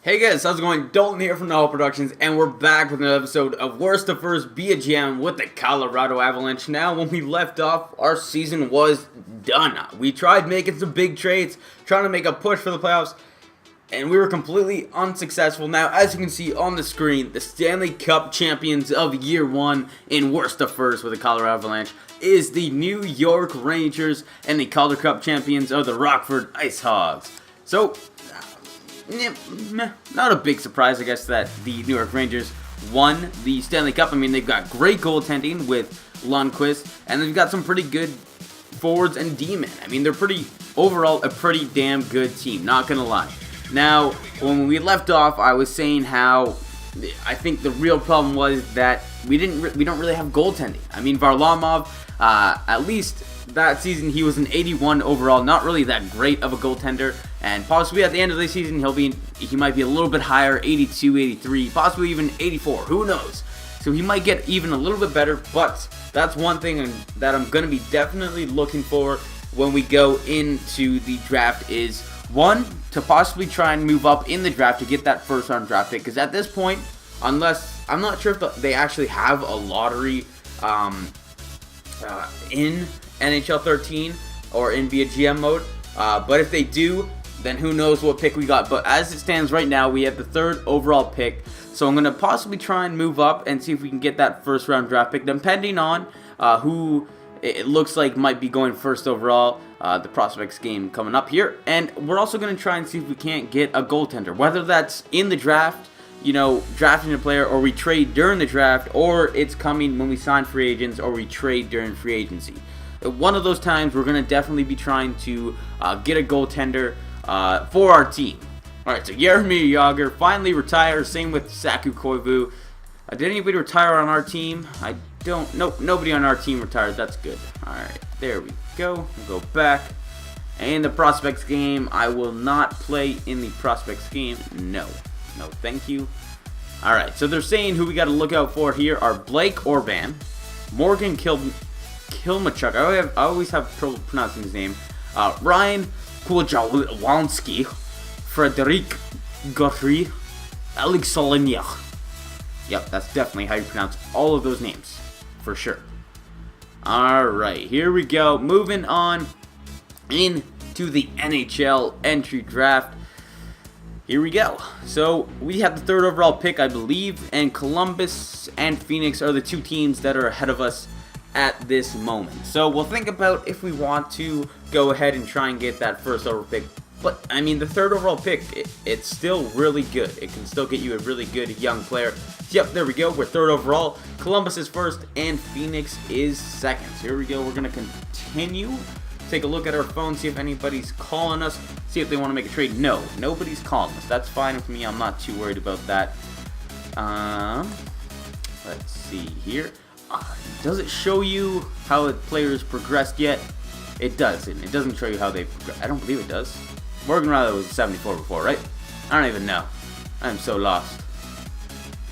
Hey guys, how's it going? Dalton here from Noel Productions, and we're back with another episode of Worst to First Be a GM with the Colorado Avalanche. Now, when we left off, our season was done. We tried making some big trades, trying to make a push for the playoffs, and we were completely unsuccessful. Now, as you can see on the screen, the Stanley Cup champions of Year 1 in Worst to First with the Colorado Avalanche is the New York Rangers, and the Calder Cup champions are the Rockford Ice Hogs. So, not a big surprise, I guess, that the New York Rangers won the Stanley Cup. I mean, they've got great goaltending with Lundqvist, and they've got some pretty good forwards and D-men. I mean, they're overall a pretty damn good team, not gonna lie. Now, when we left off, I was saying how I think the real problem was that we don't really have goaltending. I mean, Varlamov, at least that season, he was an 81 overall, not really that great of a goaltender, and possibly at the end of the season, he might be a little bit higher, 82, 83, possibly even 84, who knows? So he might get even a little bit better, but that's one thing that I'm going to be definitely looking for when we go into the draft is, one, to possibly try and move up in the draft to get that first round draft pick, because at this point, unless, I'm not sure if they actually have a lottery in NHL 13 or in via GM mode, but if they do, then who knows what pick we got. But as it stands right now, we have the third overall pick, so I'm going to possibly try and move up and see if we can get that first round draft pick, depending on who it looks like might be going first overall. The prospects game coming up here, and we're also going to try and see if we can't get a goaltender, whether that's in the draft, drafting a player, or we trade during the draft, or it's coming when we sign free agents, or we trade during free agency. One of those times, we're going to definitely be trying to get a goaltender for our team. Alright, so Jaromir Jagr finally retires. Same with Saku Koivu. Did anybody retire on our team? Nope, nobody on our team retired. That's good. Alright, there we go. We'll go back. And the prospects game, I will not play in the prospects game. No, thank you. Alright, so they're saying who we got to look out for here are Blake Orban, Morgan Kilmachuk. I always have trouble pronouncing his name. Ryan Kuljawanski, Frederic Guthrie, Alex Soleniak. Yep, that's definitely how you pronounce all of those names, for sure. Alright, here we go. Moving on into the NHL entry draft. Here we go. So, we have the third overall pick, I believe, and Columbus and Phoenix are the two teams that are ahead of us at this moment. So, we'll think about if we want to go ahead and try and get that first overall pick. But, I mean, the third overall pick, it's still really good. It can still get you a really good young player. Yep, there we go. We're third overall. Columbus is first, and Phoenix is second. So here we go. We're going to continue. Take a look at our phone, see if anybody's calling us, see if they want to make a trade. No, nobody's calling us. That's fine with me. I'm not too worried about that. Let's see here. Does it show you how the players progressed yet? It doesn't. It doesn't show you how they progressed. I don't believe it does. Morgan Riley was 74 before, right? I don't even know. I'm so lost.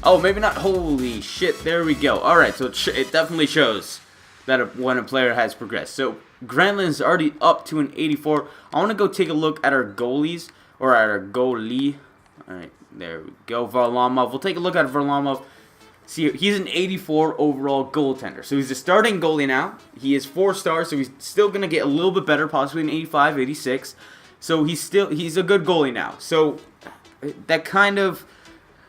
Oh, maybe not. Holy shit. There we go. Alright, so it definitely shows that when a player has progressed. So, Granlund's already up to an 84. I want to go take a look at our goalies, or at our goalie. Alright, there we go. Varlamov. We'll take a look at Varlamov. See, he's an 84 overall goaltender. So, he's a starting goalie now. He is 4 stars, so he's still going to get a little bit better, possibly an 85, 86. So, he's a good goalie now. So, that kind of,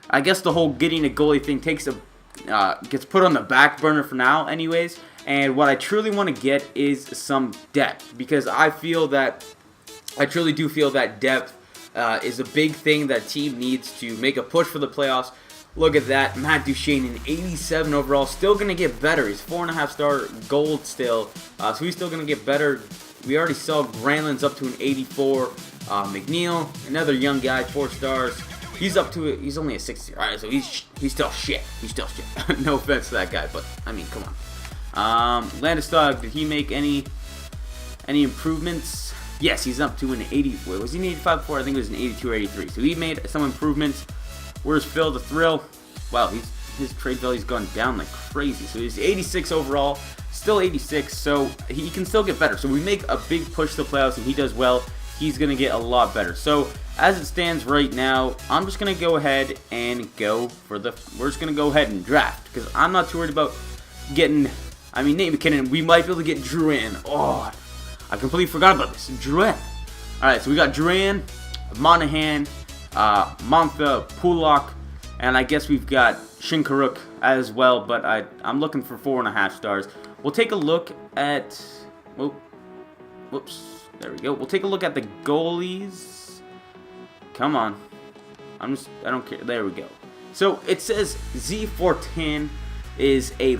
I guess the whole getting a goalie thing gets put on the back burner for now anyways. And what I truly want to get is some depth, because I truly do feel that depth is a big thing that team needs to make a push for the playoffs. Look at that, Matt Duchene, an 87 overall, still going to get better. He's 4.5 star gold still, so he's still going to get better. We already saw Granlund's up to an 84. McNeil, another young guy, 4 stars. He's only a 60. Alright, so he's still shit. He's still shit. No offense to that guy, but, I mean, come on. Landeskog, did he make any improvements? Yes, he's up to an 80. Wait, was he an 85 before? I think it was an 82 or 83. So he made some improvements. Where's Phil the Thrill? Wow, his trade value's gone down like crazy. So he's 86 overall, still 86. So he can still get better. So we make a big push to the playoffs, and he does well. he's going to get a lot better. So as it stands right now, I'm just going to go ahead and we're just going to go ahead and draft, because I'm not too worried about getting, Nate McKinnon. We might be able to get Drouin. Oh, I completely forgot about this. Drouin. Alright, so we got Drouin, Monahan, Monfa, Pulak, and I guess we've got Shinkaruk as well, but I'm looking for 4.5 stars. We'll take a look at, whoops, there we go. We'll take a look at the goalies. Come on. I don't care. There we go. So it says Z14 is a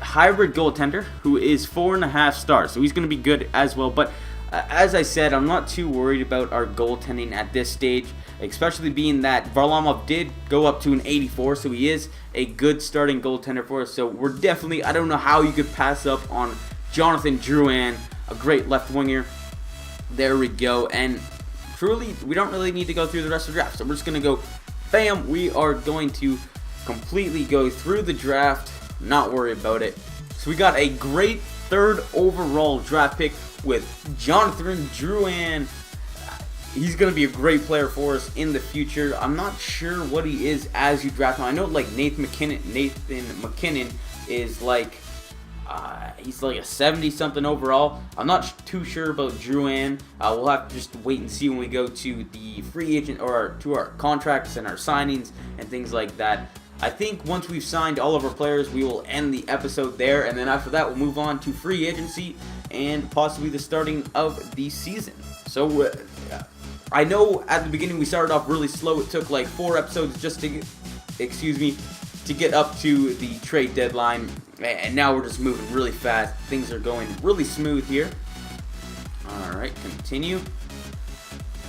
hybrid goaltender who is 4.5 stars. So he's going to be good as well. But as I said, I'm not too worried about our goaltending at this stage, especially being that Varlamov did go up to an 84. So he is a good starting goaltender for us. So we're definitely, I don't know how you could pass up on Jonathan Drouin, a great left winger. There we go. And truly, we don't really need to go through the rest of the draft. So we're just going to go, bam, we are going to completely go through the draft, not worry about it. So we got a great 3rd overall draft pick with Jonathan Drouin. He's going to be a great player for us in the future. I'm not sure what he is as you draft him. I know like Nathan McKinnon is like, he's like a 70 something overall. I'm not too sure about Drouin. We'll have to just wait and see when we go to the free agent or to our contracts and our signings and things like that. I think once we've signed all of our players, we will end the episode there, and then after that we'll move on to free agency and possibly the starting of the season. So I know at the beginning we started off really slow. It took like 4 episodes just to get up to the trade deadline, and now we're just moving really fast. Things are going really smooth here. Alright, continue.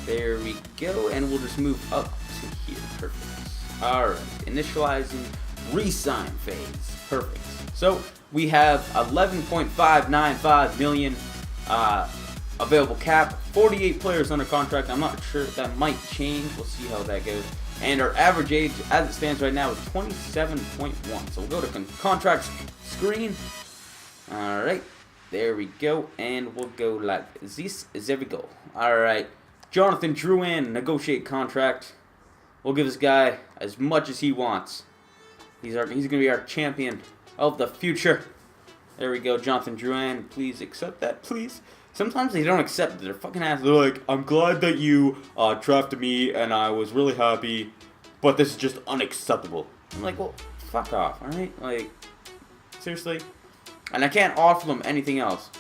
There we go, and we'll just move up to here. Perfect. Alright, initializing re-sign phase. Perfect. So we have 11.595 million available cap, 48 players under contract. I'm not sure, that might change. We'll see how that goes. And our average age, as it stands right now, is 27.1. So we'll go to contract screen. Alright, there we go. And we'll go like this. There we go. Alright, Jonathan Drouin, negotiate contract. We'll give this guy as much as he wants. He's going to be our champion of the future. There we go, Jonathan Drouin. Please accept that, please. Sometimes they don't accept it. They're fucking ass. They're like, I'm glad that you drafted me and I was really happy, but this is just unacceptable. I'm like, well, fuck off, alright? Like, seriously? And I can't offer them anything else.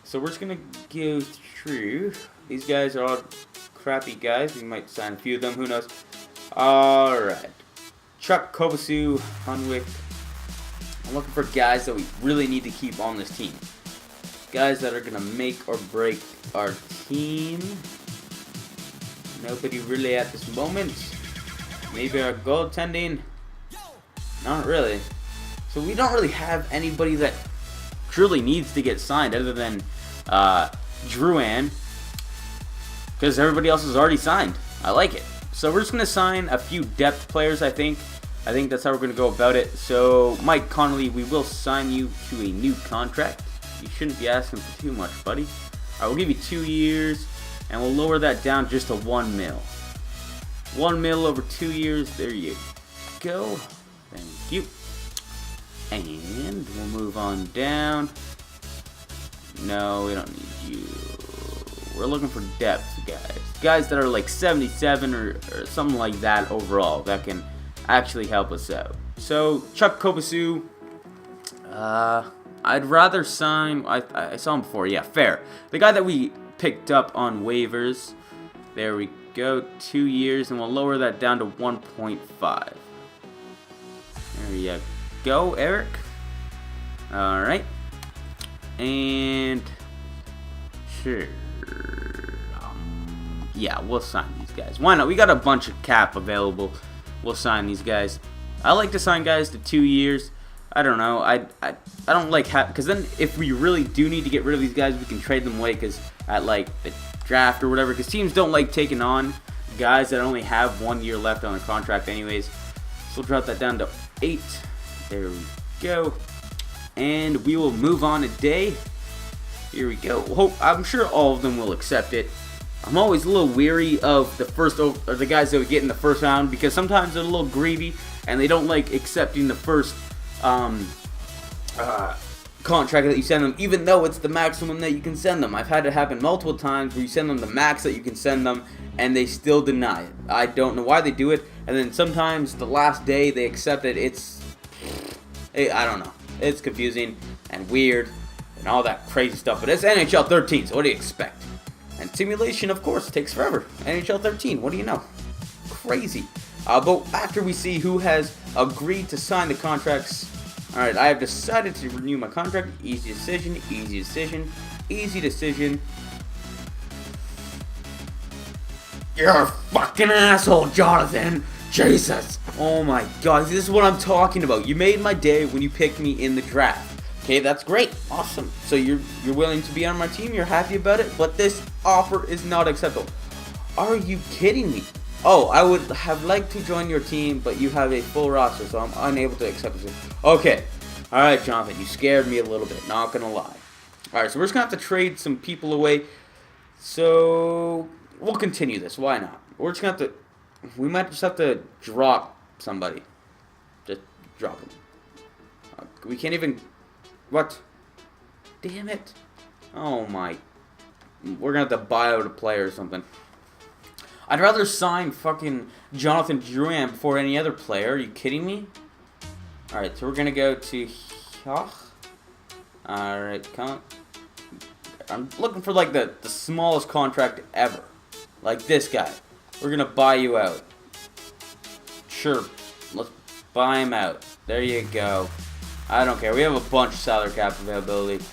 So we're just going to go through. These guys are all crappy guys. We might sign a few of them. Who knows? Alright. Chuck, Kovacic, Hunwick. I'm looking for guys that we really need to keep on this team. Guys that are going to make or break our team. Nobody really at this moment. Maybe our goaltending. Not really. So we don't really have anybody that truly needs to get signed other than Drouin. Because everybody else is already signed. I like it. So we're just going to sign a few depth players, I think. I think that's how we're going to go about it. So, Mike Connolly, we will sign you to a new contract. You shouldn't be asking for too much, buddy. Alright, we'll give you 2 years, and we'll lower that down just to 1 mil. 1 mil over 2 years. There you go. Thank you. And we'll move on down. No, we don't need you. We're looking for depth, guys. Guys that are like 77 or something like that overall that can actually help us out. So, Chuck Kovacic, I'd rather sign, I saw him before, yeah, fair. The guy that we picked up on waivers, there we go, 2 years, and we'll lower that down to 1.5. There you go, Eric. Alright. And, sure. Yeah, we'll sign these guys. Why not? We got a bunch of cap available. We'll sign these guys. I like to sign guys to 2 years. I don't know. I don't like because then if we really do need to get rid of these guys, we can trade them away because at like the draft or whatever. Because teams don't like taking on guys that only have 1 year left on their contract anyways. So we'll drop that down to 8. There we go. And we will move on today. Here we go. I'm sure all of them will accept it. I'm always a little weary of the guys that would get in the first round, because sometimes they're a little greedy and they don't like accepting the first contract that you send them, even though it's the maximum that you can send them. I've had it happen multiple times where you send them the max that you can send them and they still deny it. I don't know why they do it. And then sometimes the last day they accept it. I don't know. It's confusing and weird and all that crazy stuff. But it's NHL 13, so what do you expect? And simulation, of course, takes forever. NHL 13, what do you know? Crazy. But after we see who has agreed to sign the contracts, alright, I have decided to renew my contract. Easy decision, easy decision, easy decision. You're a fucking asshole, Jonathan! Jesus! Oh my god, this is what I'm talking about. You made my day when you picked me in the draft. Okay, that's great. Awesome. So you're willing to be on my team, you're happy about it, but this offer is not acceptable. Are you kidding me? Oh, I would have liked to join your team, but you have a full roster, so I'm unable to accept this. Okay. Alright, Jonathan, you scared me a little bit, not gonna lie. Alright, so we're just gonna have to trade some people away. So we'll continue this. Why not? We're just gonna have to. We might just have to drop somebody. Just drop them. We can't even. What? Damn it. Oh my. We're gonna have to buy out a player or something. I'd rather sign fucking Jonathan Drouin before any other player. Are you kidding me? Alright, so we're gonna go to. Alright, come. I'm looking for like the smallest contract ever. Like this guy. We're gonna buy you out. Sure. Let's buy him out. There you go. I don't care. We have a bunch of salary cap availability.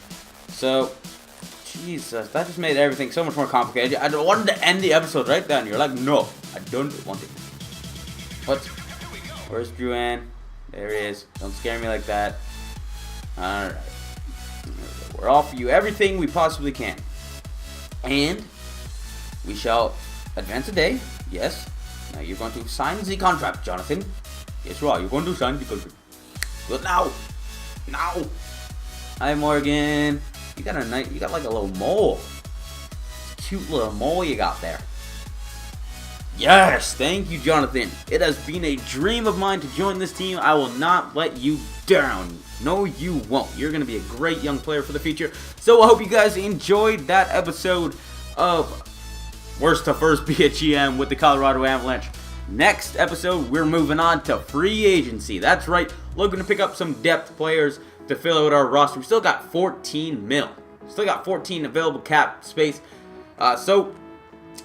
So, Jesus, that just made everything so much more complicated. I wanted to end the episode right then. You're like, no, I don't want it. What? Where's Drouin? There he is. Don't scare me like that. Alright. We're offer you everything we possibly can. And we shall advance a day. Yes. Now you're going to sign the contract, Jonathan. Yes, you are. You're going to sign the contract. Good now. Now. Hi, Morgan. You got like a little mole. Cute little mole you got there. Yes, thank you, Jonathan. It has been a dream of mine to join this team. I will not let you down. No, you won't. You're going to be a great young player for the future. So I hope you guys enjoyed that episode of Worst to First be a GM with the Colorado Avalanche. Next episode, we're moving on to free agency. That's right, looking to pick up some depth players to fill out our roster. We still got 14 mil. Still got 14 available cap space. So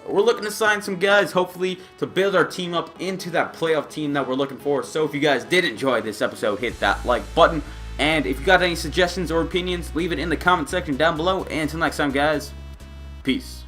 we're looking to sign some guys, hopefully, to build our team up into that playoff team that we're looking for. So if you guys did enjoy this episode, hit that like button. And if you got any suggestions or opinions, leave it in the comment section down below. And until next time, guys, peace.